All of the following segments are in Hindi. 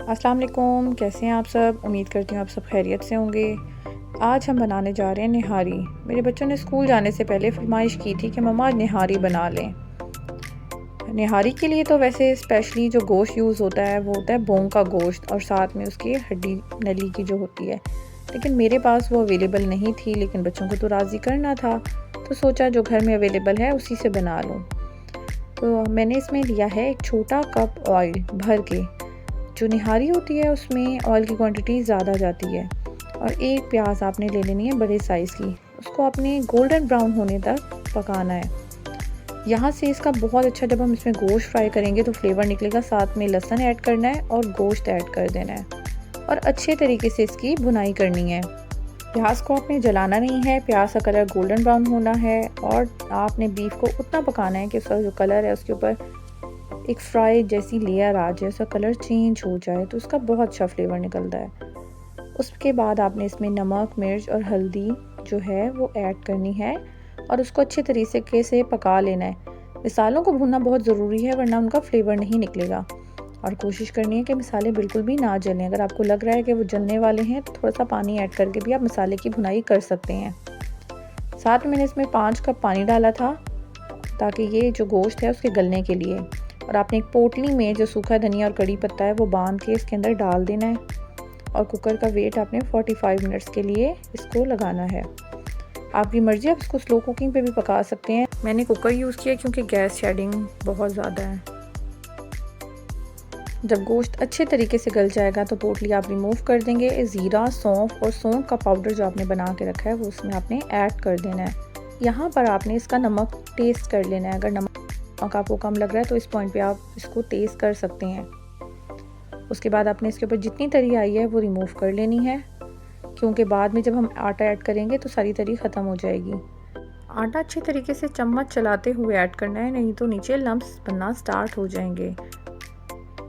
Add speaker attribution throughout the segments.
Speaker 1: अस्सलाम वालेकुम, कैसे हैं आप सब। उम्मीद करती हूँ आप सब खैरियत से होंगे। आज हम बनाने जा रहे हैं निहारी। मेरे बच्चों ने स्कूल जाने से पहले फरमाइश की थी कि मम्मा आज निहारी बना लें। निहारी के लिए तो वैसे स्पेशली जो गोश्त यूज़ होता है वो होता है बोंग का गोश्त और साथ में उसकी हड्डी नली की जो होती है, लेकिन मेरे पास वो अवेलेबल नहीं थी। लेकिन बच्चों को तो राज़ी करना था, तो सोचा जो घर में अवेलेबल है उसी से बना लूँ। तो मैंने इसमें लिया है एक छोटा कप ऑयल भर के। जो निहारी होती है उसमें ऑयल की क्वांटिटी ज़्यादा जाती है। और एक प्याज आपने ले लेनी है बड़े साइज़ की, उसको आपने गोल्डन ब्राउन होने तक पकाना है। यहाँ से इसका बहुत अच्छा, जब हम इसमें गोश्त फ्राई करेंगे तो फ्लेवर निकलेगा। साथ में लहसुन ऐड करना है और गोश्त ऐड कर देना है और अच्छे तरीके से इसकी भुनाई करनी है। प्याज को आपने जलाना नहीं है, प्याज का कलर गोल्डन ब्राउन होना है और आपने बीफ को उतना पकाना है कि उसका जो कलर है उसके ऊपर एक फ्राई जैसी लेयर आ जाए, उसका कलर चेंज हो जाए, तो उसका बहुत अच्छा फ्लेवर निकलता है। उसके बाद आपने इसमें नमक, मिर्च और हल्दी जो है वो ऐड करनी है और उसको अच्छे तरीके से पका लेना है। मसालों को भूनना बहुत ज़रूरी है, वरना उनका फ्लेवर नहीं निकलेगा। और कोशिश करनी है कि मसाले बिल्कुल भी ना जलें। अगर आपको लग रहा है कि वो जलने वाले हैं तो थोड़ा सा पानी ऐड करके भी आप मसाले की भुनाई कर सकते हैं। साथ में मैंने इसमें 5 कप पानी डाला था ताकि ये जो गोश्त है उसके गलने के लिए। और आपने एक पोटली में जो सूखा धनिया और कड़ी पत्ता है वो बांध के इसके अंदर डाल देना है और कुकर का वेट आपने 45 मिनट्स के लिए इसको लगाना है। आपकी मर्ज़ी, आप इसको स्लो कुकिंग पे भी पका सकते हैं। मैंने कुकर यूज़ किया क्योंकि गैस शेडिंग बहुत ज़्यादा है। जब गोश्त अच्छे तरीके से गल जाएगा तो पोटली आप रिमूव कर देंगे। ज़ीरा, सौंफ और सौंफ का पाउडर जो आपने बना के रखा है वो उसमें आपने ऐड कर देना है। यहाँ पर आपने इसका नमक टेस्ट कर लेना है। अगर नमक आपको कम लग रहा है तो इस पॉइंट पे आप इसको टेस्ट कर सकते हैं। उसके बाद आपने इसके ऊपर जितनी तरी आई है वो रिमूव कर लेनी है, क्योंकि बाद में जब हम आटा ऐड करेंगे तो सारी तरी ख़त्म हो जाएगी। आटा अच्छे तरीके से चम्मच चलाते हुए ऐड करना है, नहीं तो नीचे लम्प्स बनना स्टार्ट हो जाएंगे।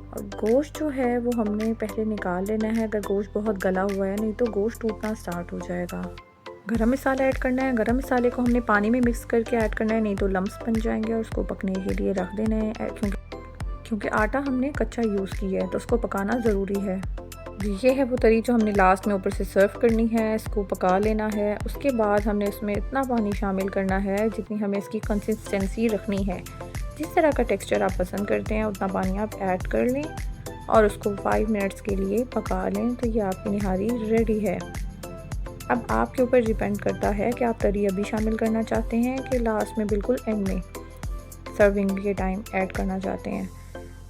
Speaker 1: और गोश्त जो है वो हमने पहले निकाल लेना है। अगर गोश्त बहुत गला हुआ है, नहीं तो गोश्त टूटना स्टार्ट हो जाएगा। गरम मसाला ऐड करना है। गरम मसाले को हमने पानी में मिक्स करके ऐड करना है, नहीं तो लम्प्स बन जाएंगे और उसको पकने के लिए रख देना है। क्योंकि आटा हमने कच्चा यूज़ किया है तो उसको पकाना ज़रूरी है। ये है वो तरी जो हमने लास्ट में ऊपर से सर्व करनी है। इसको पका लेना है। उसके बाद हमने इसमें इतना पानी शामिल करना है जितनी हमें इसकी कंसिस्टेंसी रखनी है। जिस तरह का टेक्सचर आप पसंद करते हैं उतना पानी आप ऐड कर लें और उसको 5 मिनट्स के लिए पका लें। तो ये आपकी निहारी रेडी है। अब आपके ऊपर डिपेंड करता है कि आप तरी अभी शामिल करना चाहते हैं कि लास्ट में बिल्कुल एंड में सर्विंग के टाइम ऐड करना चाहते हैं।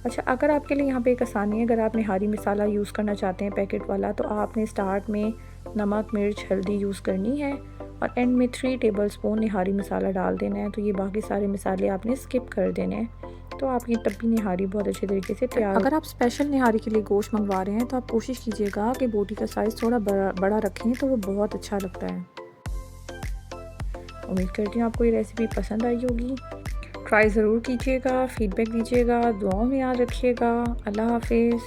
Speaker 1: अच्छा, अगर आपके लिए यहाँ पे एक आसानी है, अगर आप निहारी मसाला यूज़ करना चाहते हैं पैकेट वाला, तो आपने स्टार्ट में नमक, मिर्च, हल्दी यूज़ करनी है और एंड में 3 टेबलस्पून निहारी मसाला डाल देना है। तो ये बाकी सारे मसाले आपने स्किप कर देने हैं, तो आपकी तब भी निहारी बहुत अच्छे तरीके से तैयार। अगर आप स्पेशल निहारी के लिए गोश्त मंगवा रहे हैं तो आप कोशिश कीजिएगा कि बोटी का साइज़ थोड़ा बड़ा रखें, तो वो बहुत अच्छा लगता है। उम्मीद करती हूँ आपको ये रेसिपी पसंद आई होगी। ट्राई ज़रूर कीजिएगा, फीडबैक दीजिएगा, दुआओं में याद रखिएगा। अल्लाह हाफिज़।